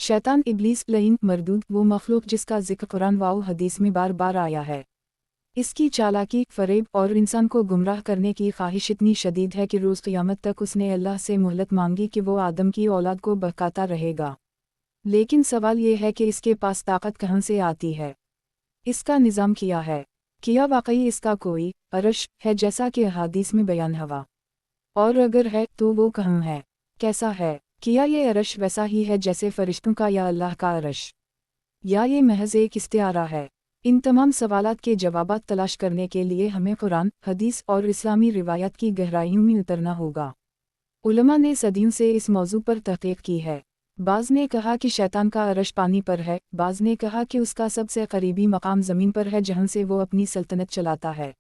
शैतान इब्लीस लईन मरदूद वो मखलूक जिसका जिक्र कुरान व हदीस में बार बार आया है। इसकी चालाकी, फरेब और इंसान को गुमराह करने की ख्वाहिश इतनी शदीद है कि रोज़ क़यामत तक उसने अल्लाह से मोहलत मांगी कि वो आदम की औलाद को बहकाता रहेगा। लेकिन सवाल ये है कि इसके पास ताकत कहाँ से आती है। इसका निज़ाम किया है। क्या वाकई इसका कोई अरश है जैसा कि अहादीस में बयान हुआ? और अगर है तो वो कहाँ है, कैसा है? क्या ये अरश वैसा ही है जैसे फरिश्तों का या अल्लाह का अरश, या ये महज एक इस्तिआरा है? इन तमाम सवालात के जवाबात तलाश करने के लिए हमें कुरान, हदीस और इस्लामी रिवायत की गहराइयों में उतरना होगा। उलमा ने सदियों से इस मौजू पर तहक़ीक़ की है। बाज़ ने कहा कि शैतान का अरश पानी पर है, बाज़ ने कहा कि उसका सबसे करीबी मकाम ज़मीन पर है जहाँ से वो अपनी सल्तनत चलाता है।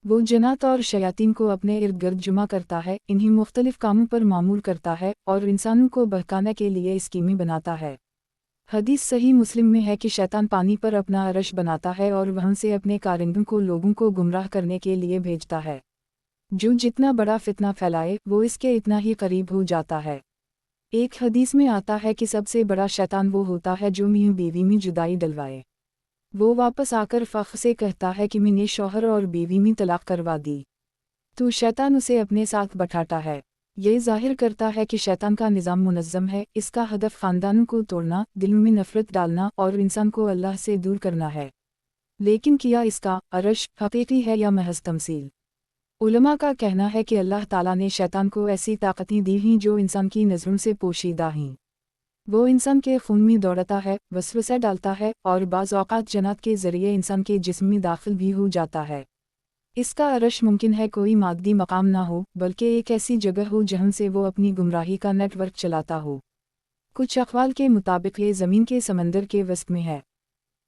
वो जन्नात और शयातीन को अपने इर्द गिर्द जुमा करता है, इन्हीं मुख्तलिफ कामों पर मामूल करता है और इंसानों को बहकाने के लिए स्कीमें बनाता है। हदीस सही मुस्लिम में है कि शैतान पानी पर अपना अरश बनाता है और वहाँ से अपने कारिंदों को लोगों को गुमराह करने के लिए भेजता है। जो जितना बड़ा फितना फैलाए वो इसके इतना ही करीब हो जाता है। एक हदीस में आता है कि सबसे बड़ा शैतान वो होता है जो मियाँ बीवी में जुदाई डलवाए। वो वापस आकर फ़ख्र से कहता है कि मैंने शौहर और बीवी में तलाक करवा दी, तो शैतान उसे अपने साथ बैठाता है। ये ज़ाहिर करता है कि शैतान का निज़ाम मुनज़्ज़म है। इसका हदफ ख़ानदानों को तोड़ना, दिलों में नफ़रत डालना और इंसान को अल्लाह से दूर करना है। लेकिन क्या इसका अरश हक़ीक़ी है या महज़ तमसील? उलमा का कहना है कि अल्लाह ताला ने शैतान को ऐसी ताकतें दी हैं जो इंसान की नज़रों से पोशीदा हैं। वो इंसान के खून में दौड़ता है, वसवसा डालता है और बाज़ औक़ात जन्नात के ज़रिए इंसान के जिस्म में दाखिल भी हो जाता है। इसका अरश मुमकिन है कोई मादी मकाम ना हो, बल्कि एक ऐसी जगह हो जहाँ से वो अपनी गुमराही का नेटवर्क चलाता हो। कुछ अक़वाल के मुताबिक ये ज़मीन के समंदर के वस्त में है।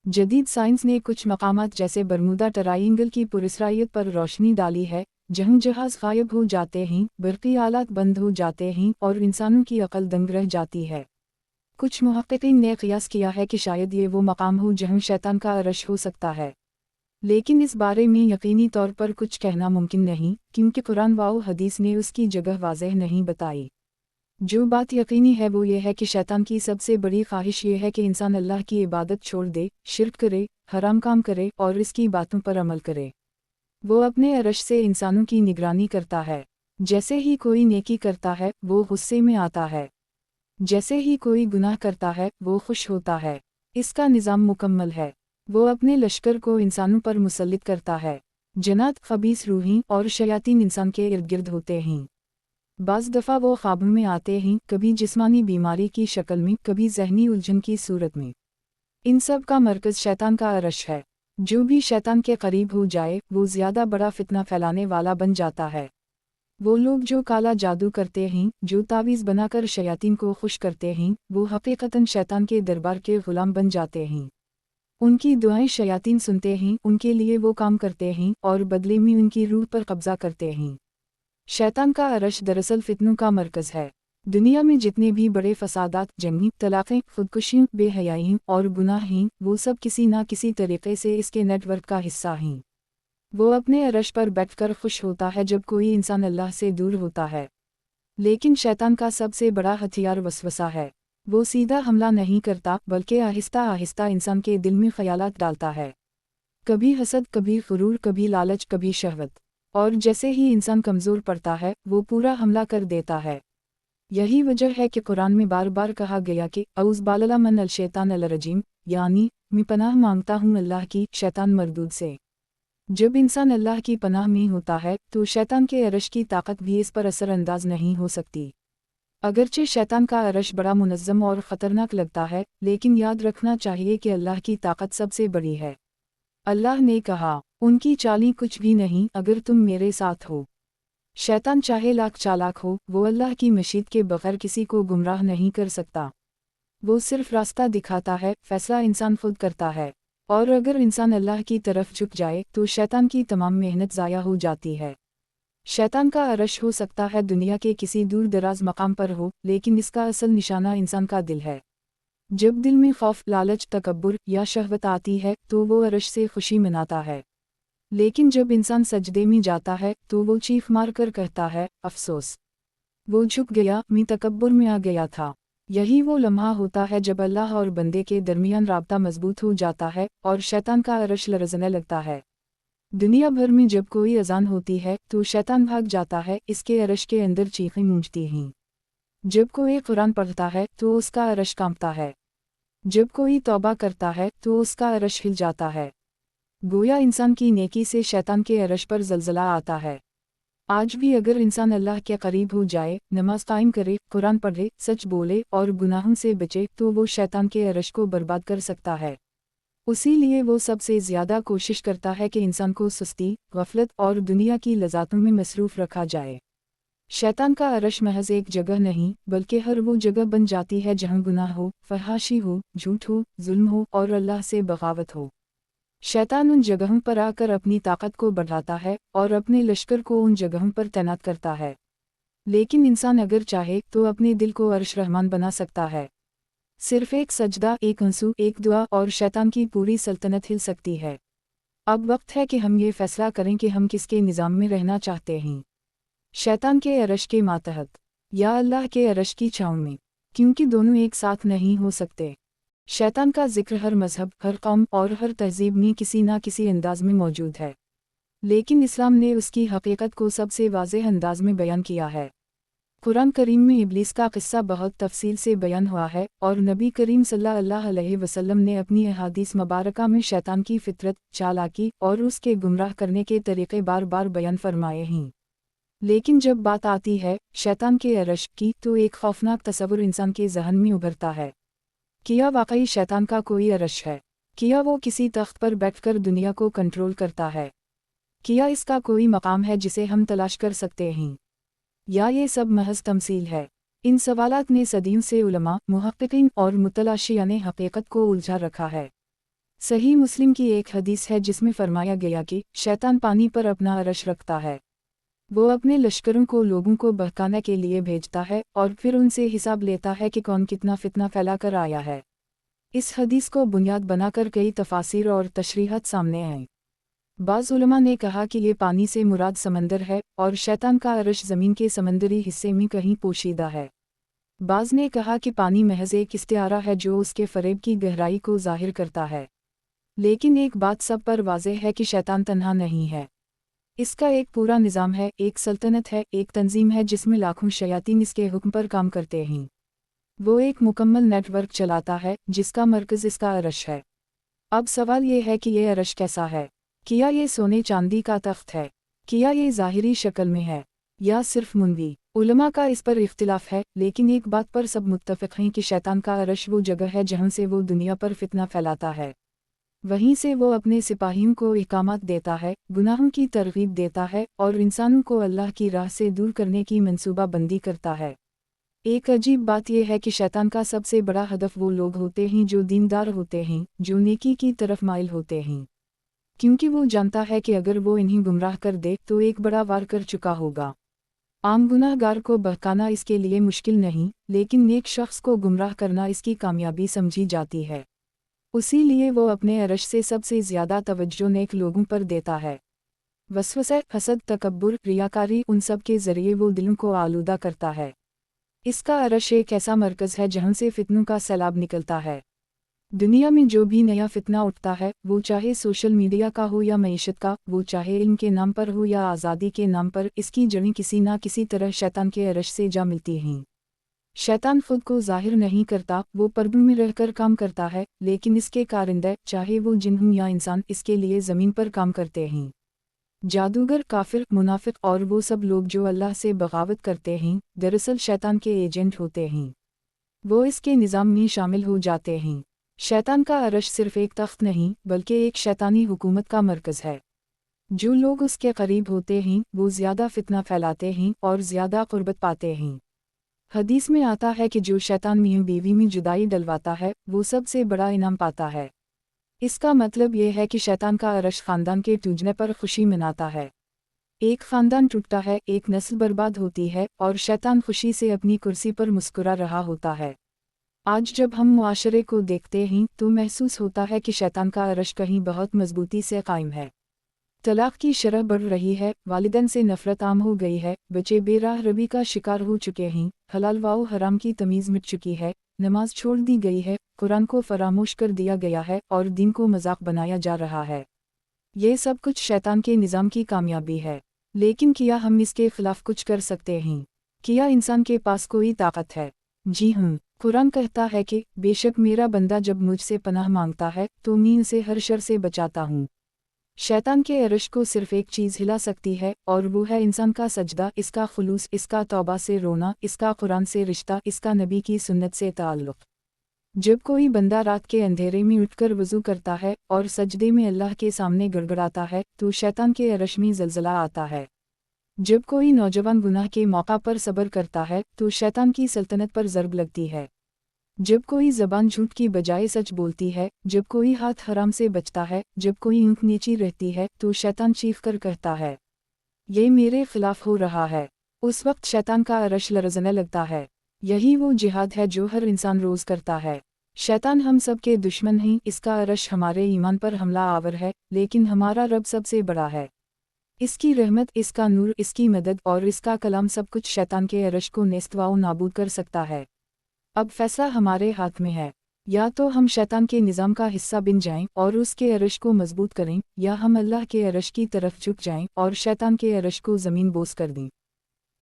जदीद साइंस ने कुछ मकामात जैसे बरमूदा ट्रायंगल की पुरस्रायत पर रोशनी डाली है, जहाँ जहाज़ गायब हो जाते हैं, बरक़ी आलात बंद हो जाते हैं और इंसानों की अक़ल दंग रह जाती है। कुछ मुहक़्क़िक़ीन ने क़ियास किया है कि शायद ये वो मकाम हो जहाँ शैतान का अरश हो सकता है। लेकिन इस बारे में यकीनी तौर पर कुछ कहना मुमकिन नहीं, क्योंकि कुरान व हदीस ने उसकी जगह वाज़ेह नहीं बताई। जो बात यकीनी है वो ये है कि शैतान की सबसे बड़ी ख्वाहिश ये है कि इंसान अल्लाह की इबादत छोड़ दे, शिर्क करे, हराम काम करे और इसकी बातों पर अमल करे। वो अपने अरश से इंसानों की निगरानी करता है। जैसे ही कोई नेकी करता है वो गुस्से में आता है, जैसे ही कोई गुनाह करता है वो खुश होता है। इसका निज़ाम मुकम्मल है। वो अपने लश्कर को इंसानों पर मुसल्लित करता है। जन्नात, ख़बीस रूहीं और शयातीन इंसान के इर्द गिर्द होते हैं। बाज़ दफ़ा वो ख्वाबों में आते हैं, कभी जिस्मानी बीमारी की शक्ल में, कभी ज़हनी उलझन की सूरत में। इन सब का मरकज़ शैतान का अरश है। जो भी शैतान के करीब हो जाए वो ज़्यादा बड़ा फितना फैलाने वाला बन जाता है। वो लोग जो काला जादू करते हैं, जो तावीज़ बनाकर शयातीन को खुश करते हैं, वो हकीकतन शैतान के दरबार के ग़ुलाम बन जाते हैं। उनकी दुआएं शयातीन सुनते हैं, उनके लिए वो काम करते हैं और बदले में उनकी रूह पर कब्ज़ा करते हैं। शैतान का अरश दरअसल फितनों का मरकज़ है। दुनिया में जितने भी बड़े फसादात, जंगी, तलाक़ें, खुदकुशियाँ, बेहयाइयाँ और गुनाह हैं, वो सब किसी न किसी तरीक़े से इसके नेटवर्क का हिस्सा हैं। वो अपने अरश पर बैठकर खुश होता है जब कोई इंसान अल्लाह से दूर होता है। लेकिन शैतान का सबसे बड़ा हथियार वसवसा है। वो सीधा हमला नहीं करता, बल्कि आहिस्ता आहिस्ता इंसान के दिल में ख़यालात डालता है। कभी हसद, कभी गुरूर, कभी लालच, कभी शहवत। और जैसे ही इंसान कमज़ोर पड़ता है वो पूरा हमला कर देता है। यही वजह है कि कुरान में बार बार कहा गया कि औज़ बिल्लाहि मिनल शैतानिर रजीम, यानी मैं पनाह मांगता हूँ अल्लाह की शैतान मरदूद से। जब इंसान अल्लाह की पनाह में होता है तो शैतान के अरश की ताकत भी इस पर असरअंदाज नहीं हो सकती। अगरचे शैतान का अरश बड़ा मुनज़्ज़म और ख़तरनाक लगता है, लेकिन याद रखना चाहिए कि अल्लाह की ताकत सबसे बड़ी है। अल्लाह ने कहा, उनकी चालें कुछ भी नहीं अगर तुम मेरे साथ हो। शैतान चाहे लाख चालाक हो, वो अल्लाह की मशीद के बग़ैर किसी को गुमराह नहीं कर सकता। वो सिर्फ रास्ता दिखाता है, फ़ैसला इंसान खुद करता है। और अगर इंसान अल्लाह की तरफ झुक जाए तो शैतान की तमाम मेहनत ज़ाया हो जाती है। शैतान का अरश हो सकता है दुनिया के किसी दूर दराज मकाम पर हो, लेकिन इसका असल निशाना इंसान का दिल है। जब दिल में खौफ, लालच, तकब्बुर या शहवत आती है तो वो अरश से खुशी मनाता है। लेकिन जब इंसान सजदे में जाता है तो वो चीख मार कर कहता है, अफसोस, वो झुक गया, मैं तकब्बुर में आ गया था। यही वो लम्हा होता है जब अल्लाह और बंदे के दरमियान राब्ता मजबूत हो जाता है और शैतान का अरश लरज़ने लगता है। दुनिया भर में जब कोई अजान होती है तो शैतान भाग जाता है, इसके अरश के अंदर चीखें गूंजती हैं। जब कोई कुरान पढ़ता है तो उसका अरश कांपता है। जब कोई तौबा करता है तो उसका अरश हिल जाता है। गोया इंसान की नेकी से शैतान के अरश पर ज़लज़ला आता है। आज भी अगर इंसान अल्लाह के करीब हो जाए, नमाज कायम करे, कुरान पढ़े, सच बोले और गुनाहों से बचे तो वो शैतान के अरश को बर्बाद कर सकता है। उसी लिए वो सबसे ज़्यादा कोशिश करता है कि इंसान को सुस्ती, गफलत और दुनिया की लज़ातों में मसरूफ़ रखा जाए। शैतान का अरश महज एक जगह नहीं बल्कि हर वो जगह बन जाती है जहाँ गुनाह हो, फहाशी हो, झूठ हो, जुल्म हो और अल्लाह से बगावत हो। शैतान उन जगहों पर आकर अपनी ताकत को बढ़ाता है और अपने लश्कर को उन जगहों पर तैनात करता है। लेकिन इंसान अगर चाहे तो अपने दिल को अर्श रहमान बना सकता है। सिर्फ एक सजदा, एक आंसू, एक दुआ और शैतान की पूरी सल्तनत हिल सकती है। अब वक्त है कि हम ये फैसला करें कि हम किसके निज़ाम में रहना चाहते हैं, शैतान के अरश के मातहत या अल्लाह के अरश की छाँव में, क्योंकि दोनों एक साथ नहीं हो सकते। शैतान का जिक्र हर मजहब, हर कौम और हर तहजीब में किसी न किसी अंदाज में मौजूद है, लेकिन इस्लाम ने उसकी हकीकत को सबसे वाज़ेह अंदाज में बयान किया है। कुरान करीम में इब्लीस का किस्सा बहुत तफसील से बयान हुआ है और नबी करीम सल्लल्लाहु अलैहि वसल्लम ने अपनी अहादीस मुबारका में शैतान की फितरत, चालाकी और उसके गुमराह करने के तरीक़े बार बार बयान फरमाए हैं। लेकिन जब बात आती है शैतान के अरश की तो एक खौफनाक तस्वुर इंसान के जहन में उभरता है। क्या वाकई शैतान का कोई अरश है? क्या वो किसी तख्त पर बैठकर दुनिया को कंट्रोल करता है? क्या इसका कोई मकाम है जिसे हम तलाश कर सकते हैं, या ये सब महज तमसील है? इन सवालात ने सदियों से उलमा, मुहक्किकीन और मुतलाशियाने हकीकत को उलझा रखा है। सही मुस्लिम की एक हदीस है जिसमें फरमाया गया कि शैतान पानी पर अपना अरश रखता है। वो अपने लश्करों को लोगों को बहकाने के लिए भेजता है और फिर उनसे हिसाब लेता है कि कौन कितना फितना फैला कर आया है। इस हदीस को बुनियाद बनाकर कई तफासिर और तशरीहात सामने आईं। बाज़ उलमा ने कहा कि ये पानी से मुराद समंदर है और शैतान का अरश ज़मीन के समंदरी हिस्से में कहीं पोशीदा है। बाज़ ने कहा कि पानी महज एक इस्तिआरा है जो उसके फ़रेब की गहराई को ज़ाहिर करता है। लेकिन एक बात सब पर वाज़ेह है कि शैतान तन्हा नहीं है। इसका एक पूरा निज़ाम है, एक सल्तनत है, एक तंजीम है जिसमें लाखों शयातीन इसके हुक्म पर काम करते हैं। वो एक मुकम्मल नेटवर्क चलाता है जिसका मरकज़ इसका अरश है। अब सवाल ये है कि ये अरश कैसा है? क्या ये सोने चांदी का तख्त है? क्या ये ज़ाहिरी शक्ल में है या सिर्फ मुनवी? उलमा का इस पर इख्तिलाफ है, लेकिन एक बात पर सब मुत्तफ़िक़ हैं कि शैतान का अरश वो जगह है जहाँ से वो दुनिया पर फितना फैलाता है। वहीं से वो अपने सिपाहियों को इकामत देता है, गुनाहों की तरगीब देता है और इंसानों को अल्लाह की राह से दूर करने की मंसूबा बंदी करता है। एक अजीब बात यह है कि शैतान का सबसे बड़ा हदफ वो लोग होते हैं जो दीनदार होते हैं, जो नेकी की तरफ माइल होते हैं, क्योंकि वो जानता है कि अगर वो इन्हें गुमराह कर दे तो एक बड़ा वार कर चुका होगा। आम गुनाहगार को बहकाना इसके लिए मुश्किल नहीं, लेकिन नेक शख्स को गुमराह करना इसकी कामयाबी समझी जाती है। उसी लिए वो अपने अरश से सबसे ज़्यादा तवज्जो नेक लोगों पर देता है। वसवसा, हसद, तकब्बुर, रियाकारी, उन सब के ज़रिए वो दिलों को आलूदा करता है। इसका अरश एक ऐसा मरकज़ है जहाँ से फितनों का सैलाब निकलता है। दुनिया में जो भी नया फितना उठता है, वो चाहे सोशल मीडिया का हो या मईशत का, वो चाहे इल्म के नाम पर हो या आज़ादी के नाम पर, इसकी जड़ें किसी न किसी तरह शैतान के अरश से जा मिलती हैं। शैतान खुद को ज़ाहिर नहीं करता, वो पर्दों में रहकर काम करता है, लेकिन इसके कारिंदे, चाहे वो जिन हों या इंसान, इसके लिए ज़मीन पर काम करते हैं। जादूगर, काफिर, मुनाफिक और वो सब लोग जो अल्लाह से बगावत करते हैं, दरअसल शैतान के एजेंट होते हैं। वो इसके निज़ाम में शामिल हो जाते हैं। शैतान का अरश सिर्फ एक तख्त नहीं बल्कि एक शैतानी हुकूमत का मरकज़ है। जो लोग उसके करीब होते हैं वो ज़्यादा फितना फैलाते हैं और ज़्यादा क़ुर्बत पाते हैं। हदीस में आता है कि जो शैतान मियाँ बीवी में जुदाई डलवाता है वो सबसे बड़ा इनाम पाता है। इसका मतलब ये है कि शैतान का अरश ख़ानदान के टूटने पर खुशी मनाता है। एक ख़ानदान टूटता है, एक नस्ल बर्बाद होती है और शैतान खुशी से अपनी कुर्सी पर मुस्कुरा रहा होता है। आज जब हम मुआशरे को देखते हैं तो महसूस होता है कि शैतान का अरश कहीं बहुत मजबूती से कायम है। तलाक की शरह बढ़ रही है, वालिदैन से नफरत आम हो गई है, बच्चे बेराह रबी का शिकार हो चुके हैं, हलाल व हराम की तमीज़ मिट चुकी है, नमाज छोड़ दी गई है, कुरान को फरामोश कर दिया गया है और दीन को मजाक बनाया जा रहा है। ये सब कुछ शैतान के निज़ाम की कामयाबी है। लेकिन क्या हम इसके खिलाफ कुछ कर सकते हैं? क्या इंसान के पास कोई ताकत है? जी हाँ, कुरान कहता है कि बेशक मेरा बंदा जब मुझसे पनाह मांगता है तो मैं उसे हर शर से बचाता हूँ। शैतान के अरश को सिर्फ एक चीज़ हिला सकती है और वो है इंसान का सजदा, इसका खुलूस, इसका तौबा से रोना, इसका कुरान से रिश्ता, इसका नबी की सुन्नत से ताल्लुक़। जब कोई बंदा रात के अंधेरे में उठकर वज़ू करता है और सजदे में अल्लाह के सामने गड़गड़ाता है तो शैतान के अरश में ज़लज़ला आता है। जब कोई नौजवान गुनाह के मौका पर सब्र करता है तो शैतान की सल्तनत पर ज़रब लगती है। जब कोई ज़बान झूठ की बजाय सच बोलती है, जब कोई हाथ हराम से बचता है, जब कोई ऊँख नीची रहती है तो शैतान चीख कर कहता है, ये मेरे खिलाफ हो रहा है। उस वक्त शैतान का अरश लरज़ने लगता है। यही वो जिहाद है जो हर इंसान रोज़ करता है। शैतान हम सब के दुश्मन हैं, इसका अरश हमारे ईमान पर हमला आवर है, लेकिन हमारा रब सबसे बड़ा है। इसकी रहमत, इसका नूर, इसकी मदद और इसका कलाम सब कुछ शैतान के अरश को नेस्त व नाबूद कर सकता है। अब फैसला हमारे हाथ में है। या तो हम शैतान के निज़ाम का हिस्सा बन जाएं और उसके अरश को मजबूत करें, या हम अल्लाह के अरश की तरफ झुक जाएं और शैतान के अरश को ज़मीन बोस कर दें।